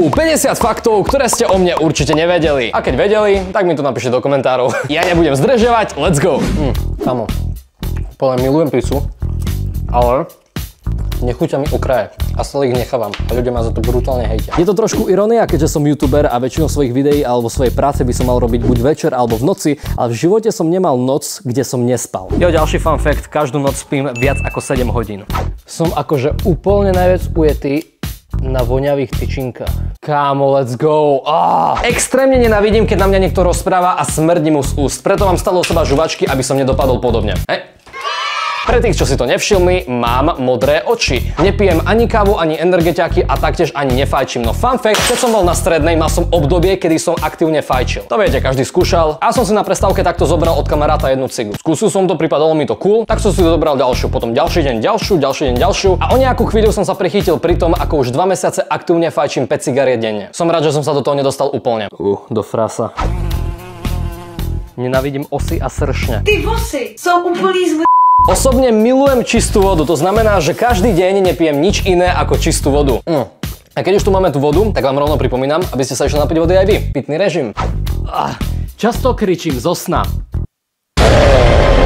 50 faktov, ktoré ste o mne určite nevedeli. A keď vedeli, tak mi to napíšte do komentárov. Ja nebudem zdržovať, let's go! Kamo, úplne milujem pizzu, ale nechúťa mi okraje a stále ich nechávam a ľudia ma za to brutálne hejtia. Je to trošku ironia, keďže som youtuber a väčšinou svojich videí alebo svojej práce by som mal robiť buď večer alebo v noci, ale v živote som nemal noc, kde som nespal. Jo, ďalší fun fact, každú noc spím viac ako 7 hodín. Som akože úplne najviac ujetý na voňavých tyčinkách. Kámo, let's go! Extrémne nenávidím, keď na mňa niekto rozpráva a smrdí mu z úst. Preto mám stále u seba žuvačky, aby som nedopadol podobne. Pre tých, čo si to nevšimli, mám modré oči. Nepijem ani kávu, ani energetiaky a taktiež ani nefajčím. No fun fact, keď som bol na strednej, mal som obdobie, kedy som aktívne fajčil. To viete, každý skúšal. A som si na prestávke takto zobral od kamaráta jednu cigu. Skúsil som to, pripadalo mi to cool, tak som si zobral ďalšiu, potom ďalší deň ďalšiu, ďalší deň ďalšiu. A o nejakú chvíľu som sa prichytil pri tom, ako už 2 mesiace aktívne fajčím 5 cigariet denne. Som rád, že som sa do toho nedostal úplne. Do frasa. Nenávidím osy a sršne. Ty vosy sú úplný zlý. Osobne milujem čistú vodu, to znamená, že každý deň nepijem nič iné ako čistú vodu. A keď už tu máme tú vodu, tak vám rovno pripomínam, aby ste sa išli napiť vody aj vy. Pitný režim. Často kričím zo sna.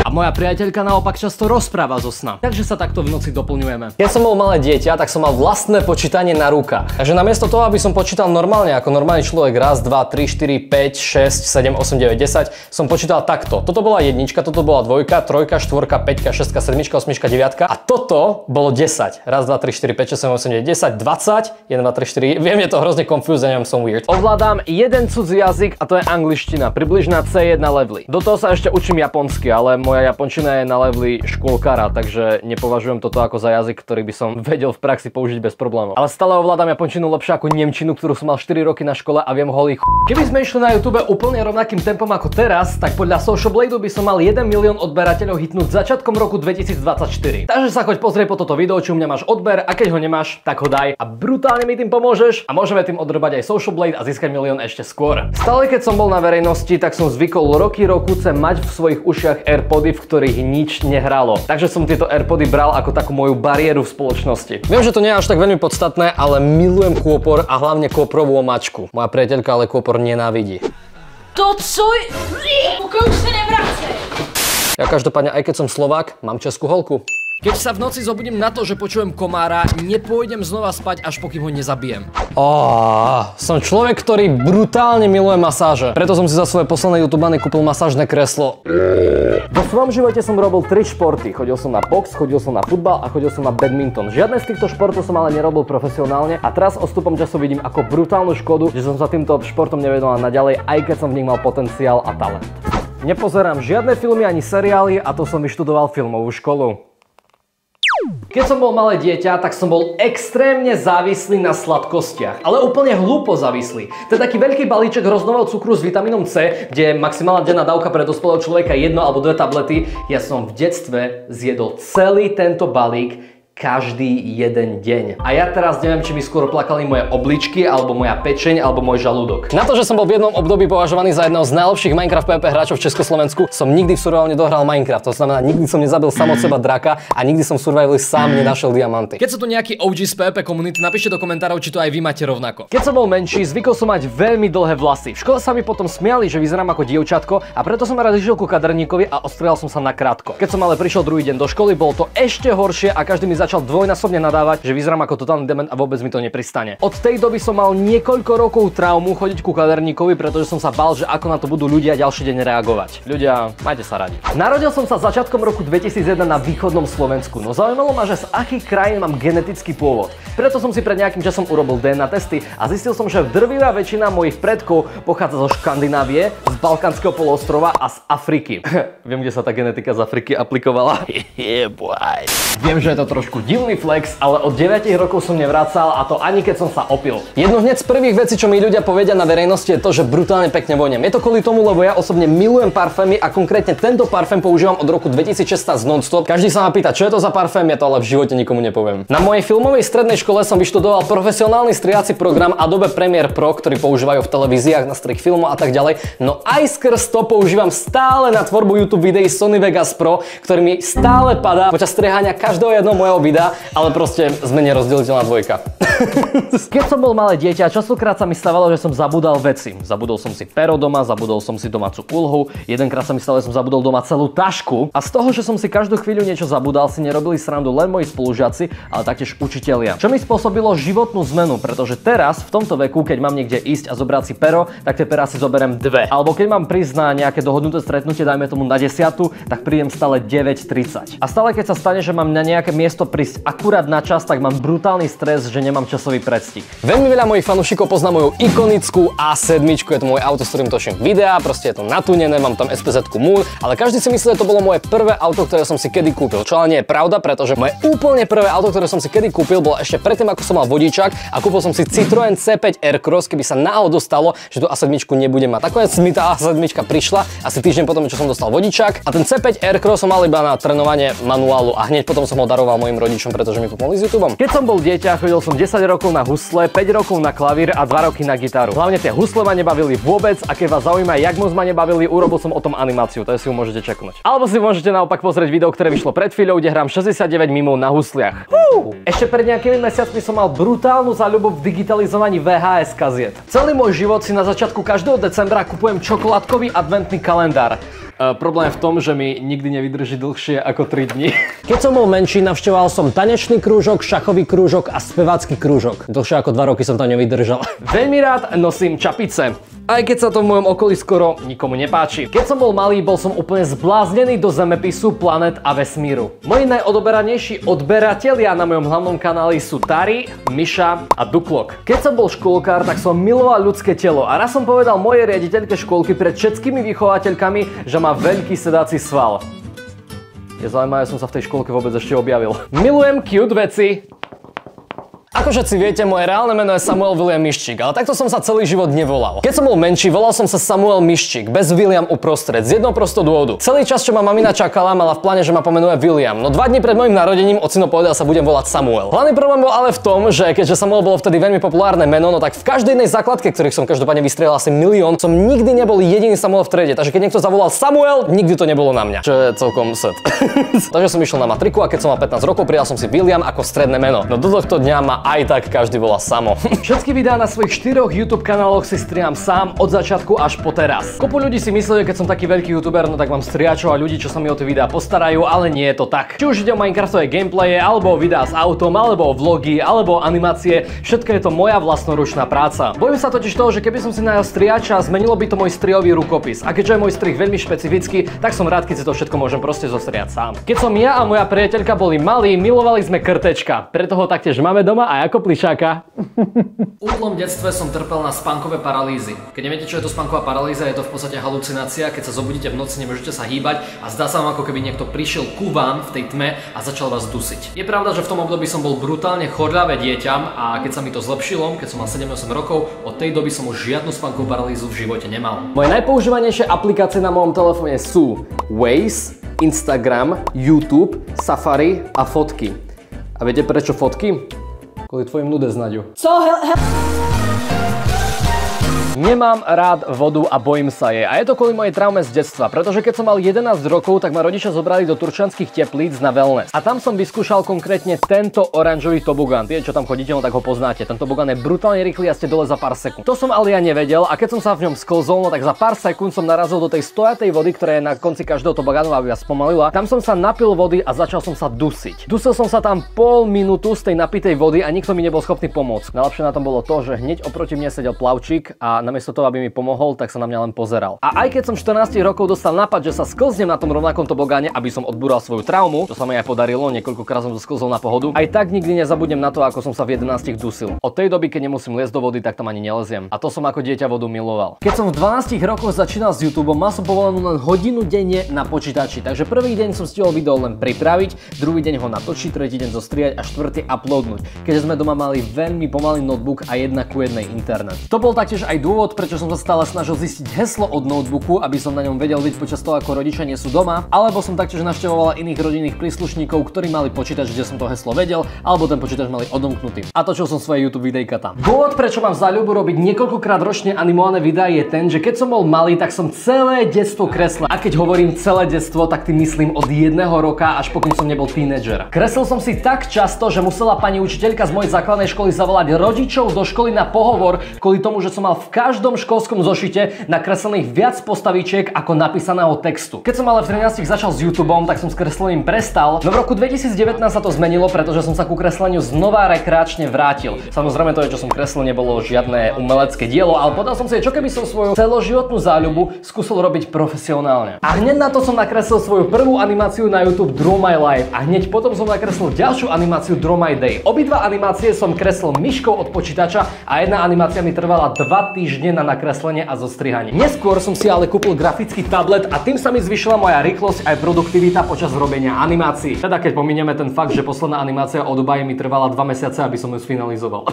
A moja priateľka naopak často rozpráva zo sna. Takže sa takto v noci doplňujeme. Keď som bol malé dieťa, tak som mal vlastné počítanie na rukách. Takže namiesto toho, aby som počítal normálne ako normálny človek 1, 2, 3, 4, 5, 6, 7, 8, 9, 10, som počítal takto. Toto bola jednička, toto bola dvojka, trojka, štvorka, 5, 6, 7, 8, 9 a toto bolo 10. 1, 2, 3, 4, 5, 6, 7, 8, 9, 10, 20, 1, 2, 3, 4. Viem, je to hrozne confused, neviem, som weird. Ovládam jeden cudzí jazyk a to je angličtina, približne C1 levely. Do toho sa ešte učím japonsky, ale moja japončina je na leveli škôlkara, takže nepovažujem toto ako za jazyk, ktorý by som vedel v praxi použiť bez problémov. Ale stále ovládam japončinu lepšie ako nemčinu, ktorú som mal 4 roky na škole a viem holý ch... Keby sme išli na YouTube úplne rovnakým tempom ako teraz, tak podľa Social Bladeu by som mal 1 milión odberateľov hitnúť začiatkom roku 2024. Takže sa choď pozrieť po toto video, či u mňa máš odber a keď ho nemáš, tak ho daj a brutálne mi tým pomôžeš a môžeme tým odrbať aj Social Blade a získať milión ešte skôr. Stále keď som bol na verejnosti, tak som zvykol roky mať v svojich ušiach AirPody, v ktorých nič nehralo. Takže som tieto AirPody bral ako takú moju bariéru v spoločnosti. Viem, že to nie je až tak veľmi podstatné, ale milujem kôpor a hlavne kôprovú omáčku. Moja priateľka ale kôpor nenávidí. To co je? Pokud už sa nevracej. Ja každopádne, aj keď som Slovák, mám českú holku. Keď sa v noci zobudím na to, že počujem komára, nepôjdem znova spať, až pokým ho nezabijem. Som človek, ktorý brutálne miluje masáže. Preto som si za svoje posledné YouTubany kúpil masážne kreslo. Vo svojom živote som robil 3 športy. Chodil som na box, chodil som na futbal a chodil som na badminton. Žiadne z týchto športov som ale nerobil profesionálne a teraz odstupom času vidím ako brutálnu škodu, že som sa týmto športom nevenoval naďalej, aj keď som v nich mal potenciál a talent. Nepozerám žiadne filmy ani seriály a to som vyštudoval filmovú školu. Keď som bol malé dieťa, tak som bol extrémne závislý na sladkostiach, ale úplne hlúpo závislý. To je taký veľký balíček hroznového cukru s vitamínom C, kde je maximálna denná dávka pre dospelého človeka 1 alebo 2 tablety. Ja som v detstve zjedol celý tento balík každý jeden deň. A ja teraz neviem, či mi skôr plakali moje obličky, alebo moja pečeň, alebo môj žalúdok. Na to, že som bol v jednom období považovaný za jedného z najlepších Minecraft PvP hráčov v Československu, som nikdy v survival nedohral Minecraft. To znamená, nikdy som nezabil sám od seba draka a nikdy som v survivali sám nenašiel diamanty. Keď sú tu nejakí OG z PvP komunity, napíšte do komentárov, či to aj vy máte rovnako. Keď som bol menší, zvykol som mať veľmi dlhé vlasy. V škole sa mi potom smiali, že vyzerám ako dievčatko a preto som rád išiel ku kaderníkovi a ostrihal som sa na krátko. Keď som ale prišiel druhý deň do školy, bolo to ešte horšie a každý mi začal dvojnásobne nadávať, že vyzerám ako totálny dement a vôbec mi to nepristane. Od tej doby som mal niekoľko rokov traumu chodiť ku kaderníkovi, pretože som sa bál, že ako na to budú ľudia ďalší deň reagovať. Ľudia, majte sa radi. Narodil som sa začiatkom roku 2001 na východnom Slovensku, no zaujímalo ma, že z akých krajín mám genetický pôvod. Preto som si pred nejakým časom urobil DNA testy a zistil som, že drvivá väčšina mojich predkov pochádza zo Škandinávie, z Balkánskeho poloostrova a z Afriky. Viem, kde sa tá genetika z Afriky aplikovala. Viem, že je to trošku divný flex, ale od 9 rokov som nevracal a to ani keď som sa opil. Jedno hneď z prvých vecí, čo mi ľudia povedia na verejnosti, je to, že brutálne pekne voniem. Je to kvôli tomu, lebo ja osobne milujem parfémy a konkrétne tento parfém používam od roku 2016 non-stop. Každý sa ma pýta, čo je to za parfém, ja to ale v živote nikomu nepoviem. Na mojej filmovej strednej škole som vyštudoval profesionálny strihací program Adobe Premiere Pro, ktorý používajú v televíziách na strih filmu a tak ďalej. No aj skrz to používam stále na tvorbu YouTube videí Sony Vegas Pro, ktorý mi stále padá počas strihania každého jedného môjho videa, ale proste sme nerozdeliteľná dvojka. Keď som bol malé dieťa, častokrát sa mi stávalo, že som zabudal veci. Zabudol som si pero doma, zabudol som si domácu úlohu, jedenkrát sa mi stalo, že som zabudol doma celú tašku. A z toho, že som si každú chvíľu niečo zabudal, si nerobili srandu len moji spolužiaci, ale taktiež učitelia. Čo mi spôsobilo životnú zmenu, pretože teraz v tomto veku, keď mám niekde ísť a zobrať si pero, tak tie perá si zoberiem 2. Alebo keď mám prísť na nejaké dohodnuté stretnutie, dajme tomu na 10, tak prídem stále 9:30. A stále keď sa stane, že mám na nejaké miesto prísť akurát na čas, tak mám brutálny stres, že nemám časový predstih. Veľmi veľa mojich fanúšikov pozná moju ikonickú A7, je to môj auto, s ktorým točím videá, proste je to natúnené, mám tam SPZ-ku Moon, ale každý si myslí, že to bolo moje prvé auto, ktoré som si kedy kúpil. Čo ale nie je pravda, pretože moje úplne prvé auto, ktoré som si kedy kúpil, bolo ešte predtým, ako som mal vodičák, a kúpil som si Citroën C5 Aircross, keby sa náhodou stalo, že tú A7 nebudem mať. Nakoniec mi tá A7 prišla asi týždeň potom, čo som dostal vodičák, a ten C5 Aircross som mal iba na trénovanie manuálu a hneď potom som ho daroval mojim rodičom, pretože mi pomohli s YouTubeom. Keď som bol dieťa, chodil som 10 rokov na husle, 5 rokov na klavír a 2 roky na gitaru. Hlavne tie husle ma nebavili vôbec, a keď vás zaujíma, jak moc ma nebavili, urobil som o tom animáciu, to si ju môžete čeknúť. Alebo si môžete naopak pozrieť video, ktoré vyšlo pred chvíľou, kde hrám 69 mimov na husliach. Ešte pred nejakými mesiacmi som mal brutálnu záľubu v digitalizovaní VHS kaziet. Celý môj život si na začiatku každého decembra kupujem čokoládkový adventný kalendár. Problém je v tom, že mi nikdy nevydrží dlhšie ako 3 dní. Keď som bol menší, navštevoval som tanečný krúžok, šachový krúžok a spevácky krúžok. Dlhšie ako 2 roky som tam nevydržal. Veľmi rád nosím čapice, aj keď sa to v mojom okolí skoro nikomu nepáči. Keď som bol malý, bol som úplne zbláznený do zemepisu, planet a vesmíru. Moji najodoberanejší odberatelia na mojom hlavnom kanáli sú Tari, Miša a Duklok. Keď som bol škôlkár, tak som miloval ľudské telo a raz som povedal mojej riaditeľke škôlky pred všetkými vychovateľkami, že má veľký sedací sval. Je zaujímavé, som sa v tej škôlke vôbec ešte objavil. Milujem cute veci. Ako všetci viete, moje reálne meno je Samuel William Miščík, ale takto som sa celý život nevolal. Keď som bol menší, volal som sa Samuel Miščík, bez William uprostred, z jedného prostého dôvodu. Celý čas, čo ma mamina čakala, mala v pláne, že ma pomenuje William, no 2 dní pred mojím narodením ocino povedal, sa budem volať Samuel. Hlavný problém bol ale v tom, že keďže Samuel bolo vtedy veľmi populárne meno, no tak v každej jednej základke, ktorých som každopádne vystrelil asi 1 000 000, som nikdy nebol jediný Samuel v triede, takže keď niekto zavolal Samuel, nikdy to nebolo na mňa, čo je celkom set. Takže som išiel na matriku a keď som mal 15 rokov, pridal som si William ako stredné meno. No do tohto dňa ma aj tak každý volá Samo. Všetky videá na svojich 4 YouTube kanáloch si striham sám od začiatku až po teraz. Kopu ľudí si myslí, že keď som taký veľký youtuber, no tak mám striačov a ľudí, čo sa mi o tie videá postarajú, ale nie je to tak. Či už ide o Minecraftové gameplaye, alebo o videá s autom, alebo o vlogy, alebo o animácie, všetko je to moja vlastnoručná práca. Bojím sa totiž toho, že keby som si najal striača, zmenilo by to môj strihový rukopis. A keďže je môj strih veľmi špecifický, tak som rád, keď si to všetko môžem proste zostriať sám. Keď som ja a moja priateľka boli malí, milovali sme krtečka. Preto ho taktiež máme doma aj ako plišáka. V útlom detstve som trpel na spánkové paralýzy. Keď neviete, čo je to spánková paralýza, je to v podstate halucinácia, keď sa zobudíte v noci, nemôžete sa hýbať a zdá sa vám, ako keby niekto prišiel ku vám v tej tme a začal vás dusiť. Je pravda, že v tom období som bol brutálne chorľavé dieťa a keď sa mi to zlepšilo, keď som mal 7-8 rokov, od tej doby som už žiadnu spánkovú paralýzu v živote nemal. Moje najpoužívanejšie aplikácie na mojom telefóne sú Waze, Instagram, YouTube, Safari a fotky. A viete prečo fotky? Kvôli tvojim nude, Naďu. Co? Nemám rád vodu a bojím sa jej. A je to kvôli mojej traume z detstva, pretože keď som mal 11 rokov, tak ma rodičia zobrali do turčianskych teplíc na wellness. A tam som vyskúšal konkrétne tento oranžový tobogán. Tie, čo tam chodíte, no tak ho poznáte. Ten tobogán je brutálne rýchly a ste dole za pár sekúnd. To som ale ja nevedel a keď som sa v ňom sklzol, no tak za pár sekúnd som narazil do tej stojatej vody, ktorá je na konci každého tobogánu, aby vás spomalila. Tam som sa napil vody a začal som sa dusiť. Dusil som sa tam pol minútu z tej napitej vody a nikto mi nebol schopný pomôcť. Najlepšie na tom bolo to, že hneď oproti mne sedel plavčík a namiesto toho, aby mi pomohol, tak sa na mňa len pozeral. A aj keď som 14 rokov dostal nápad, že sa sklznem na tom rovnakom tobogáne, aby som odbúral svoju traumu, čo sa mi aj podarilo, niekoľkokrát som to sklzol na pohodu, aj tak nikdy nezabudnem na to, ako som sa v 11 dusil. Od tej doby, keď nemusím liesť do vody, tak tam ani neleziem. A to som ako dieťa vodu miloval. Keď som v 12 rokoch začínal s YouTubeom, mal som povolenú len hodinu denne na počítači, takže prvý deň som stihol video len pripraviť, druhý deň ho natočiť, tretí deň zostriať a štvrtý uploadnúť. Keďže sme doma mali veľmi pomalý notebook a 1:1 internet. To bol taktiež aj dôvod, dôvod, prečo som sa stále snažil zistiť heslo od notebooku, aby som na ňom vedel byť počas toho, ako rodičia nie sú doma, alebo som taktiež navštevoval iných rodinných príslušníkov, ktorí mali počítač, kde som to heslo vedel, alebo ten počítač mali odomknutý. A točil som svoje YouTube videjka tam. Dôvod, prečo mám záľubu robiť niekoľkokrát ročne animované videá, je ten, že keď som bol malý, tak som celé detstvo kreslil. A keď hovorím celé detstvo, tak tým myslím od 1 roka až pokým som nebol tínedžer. Kreslil som si tak často, že musela pani učiteľka z mojej základnej školy zavolať rodičov do školy na pohovor kvôli tomu, že som mal v každom školskom zošite nakreslených viac postavičiek ako napísaného textu. Keď som ale v 13 začal s YouTubeom, tak som s kreslením prestal. No v roku 2019 sa to zmenilo, pretože som sa ku kresleniu znova rekreačne vrátil. Samozrejme to, čo som kreslil, nebolo žiadne umelecké dielo, ale povedal som si, čo keby som svoju celoživotnú záľubu skúsil robiť profesionálne. A hneď na to som nakreslil svoju prvú animáciu na YouTube Draw My Life a hneď potom som nakreslil ďalšiu animáciu Draw My Day. Obidva animácie som kreslil myškou od počítača a jedna animácia mi trvala 2 týždne na nakreslenie a zostrihanie. Neskôr som si ale kúpil grafický tablet a tým sa mi zvýšila moja rýchlosť aj produktivita počas robenia animácií. Teda keď pominieme ten fakt, že posledná animácia od Dubaje mi trvala 2 mesiace, aby som ju sfinalizoval.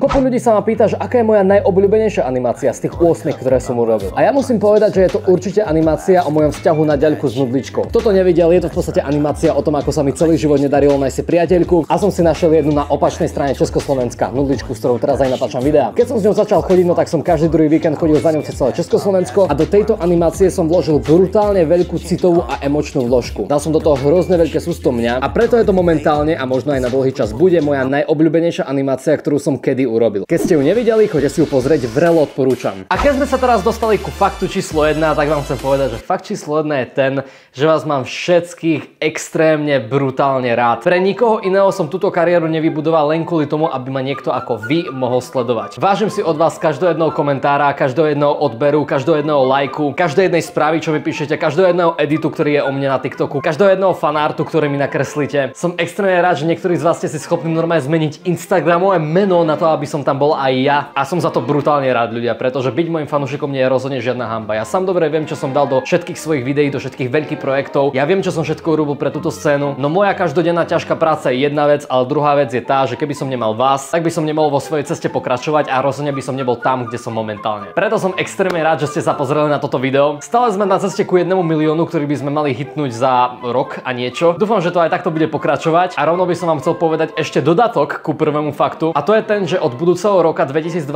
Kopu ľudí sa ma pýta, že aká je moja najobľúbenejšia animácia z tých 8, ktoré som urobil. A ja musím povedať, že je to určite animácia o mojom vzťahu na diaľku s nudličkou. Kto to nevidel, je to v podstate animácia o tom, ako sa mi celý život nedarilo nájsť si priateľku a som si našiel jednu na opačnej strane Československa, nudličku, s ktorou teraz aj natáčam videá. Keď som s ňou začal chodiť, no tak som každý druhý víkend chodil za ňou cez celé Československo a do tejto animácie som vložil brutálne veľkú citovú a emočnú vložku. Dal som do toho hrozne veľké sústo mňa a preto je to momentálne a možno aj na dlhý čas bude moja najobľúbenejšia animácia, ktorú som kedy urobil. Keď ste ju nevideli, choďte si ju pozrieť, vrelo odporúčam. A keď sme sa teraz dostali ku faktu číslo 1, tak vám chcem povedať, že fakt číslo 1 je ten, že vás mám všetkých extrémne brutálne rád. Pre nikoho iného som túto kariéru nevybudoval len kvôli tomu, aby ma niekto ako vy mohol sledovať. Vážim si od vás každého jedného komentára, každého jedného odberu, každého jedného lajku, každej jednej správy, čo mi píšete, každého jedného editu, ktorý je o mne na TikToku, každého jedného fanartu, ktorý mi nakreslíte. Som extrémne rád, že niektorí z vás ste si schopní normálne zmeniť Instagramové meno na to, aby som tam bol aj ja. A som za to brutálne rád, ľudia, pretože byť môjim fanúšikom nie je rozhodne žiadna hanba. Ja sám dobre viem, čo som dal do všetkých svojich videí, do všetkých veľkých projektov. Ja viem, čo som všetko urobil pre túto scénu. No moja každodenná ťažká práca je jedna vec, ale druhá vec je tá, že keby som nemal vás, tak by som nemohol vo svojej ceste pokračovať a rozhodne by som nebol tam, kde som momentálne. Preto som extrémne rád, že ste sa pozreli na toto video. Stále sme na ceste ku 1 miliónu, ktorý by sme mali hitnúť za rok a niečo. Dúfam, že to aj takto bude pokračovať. A rovno by som vám chcel povedať ešte dodatok ku prvému faktu. A to je ten, že od budúceho roka 2023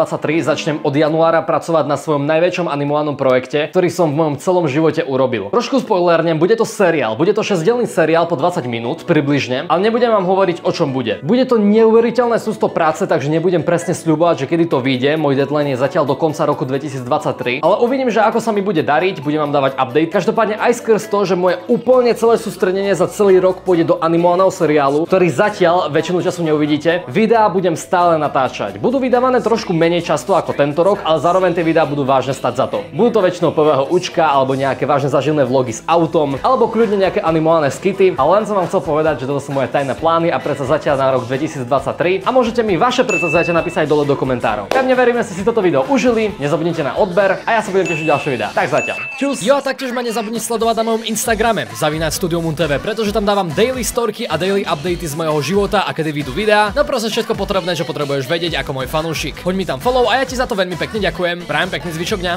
začnem od januára pracovať na svojom najväčšom animovanom projekte, ktorý som v mojom celom živote urobil. Trošku spoilernem, bude to seriál. Bude to 6-dielny seriál po 20 minút približne, ale nebudem vám hovoriť, o čom bude. Bude to neuveriteľné sústo práce, takže nebudem presne sľubovať, že kedy to vyjde. Môj deadline je zatiaľ do konca roku 2023, ale uvidím, že ako sa mi bude dariť, budem vám dávať update. Každopádne aj skrz to, že moje úplne celé sústredenie za celý rok pôjde do animovaného seriálu, ktorý zatiaľ väčšinu času neuvidíte. Videá budem stále natáčať. Budú vydávané trošku menej často ako tento rok, ale zároveň tie videá budú vážne stať za to. Budú to väčšinou prvého učka alebo nejaké vážne zažilné vlogy s autom, alebo kľudne nejaké animované skity, ale len som vám chcel povedať, že toto sú moje tajné plány a predsa zatiaľ na rok 2023 a môžete mi vaše predsavzatia napísať dole do komentárov. Pevne verím, že ste si toto video užili, nezabudnite na odber a ja sa budem tešiť ďalšie videá. Tak zatiaľ. Čus. Jo, a taktiež ma nezabudni sledovať na mojom Instagrame @StudioMoonTV, pretože tam dávam daily storky a daily updaty z mojho života a kedy vyjdú videá. No proste všetko potrebné, čo potrebuješ vedieť ako môj fanúšik. Hoď mi tam follow a ja ti za to veľmi pekne ďakujem. Prajem pekný zvyšok dňa.